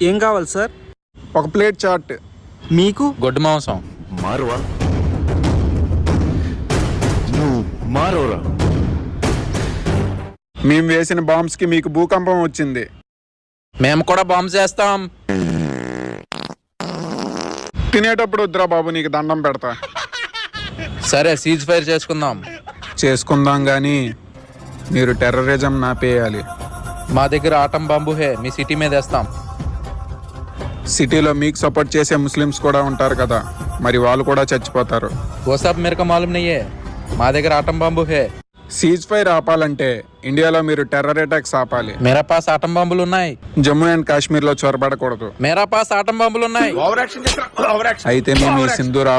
ఏం కావాలి సార్? ఒక ప్లేట్ చాట్. మీకు? గొడ్డు మాంసం. మారువా నువ్వు మారోరా. మేము వేసిన బాంబ్స్కి మీకు భూకంపం వచ్చింది. మేము కూడా బాంబు చేస్తాం. తినేటప్పుడు వద్దురా బాబు, నీకు దండం పెడతా. సరే సీజ్ ఫైర్ చేసుకుందాం. చేసుకుందాం కానీ మీరు టెర్రరిజం నాపేయాలి. మా దగ్గర ఆటం బాంబు హే, మీ సిటీ మీద వేస్తాం. సిటీలో మీకు సపోర్ట్ చేసే ముస్లిమ్స్ కూడా ఉంటారు కదా, మరి వాళ్ళు కూడా చచ్చిపోతారు. वो सब मेरे को मालूम नहीं है. మా దగ్గర ఆటం బాంబు హే. సీజ్ ఫైర్ ఆపాలంటే ఇండియాలో మీరు టెర్రర్ అటాక్స్ ఆపాలి. మేరా పాస్ ఆటం బాంబులు ఉన్నాయి. జమ్మూ అండ్ కాశ్మీర్లో చొరబడకూడదు. మేరా పాస్ ఆటం బాంబులు ఉన్నాయి. అయితే మేము ఈ సింధూర్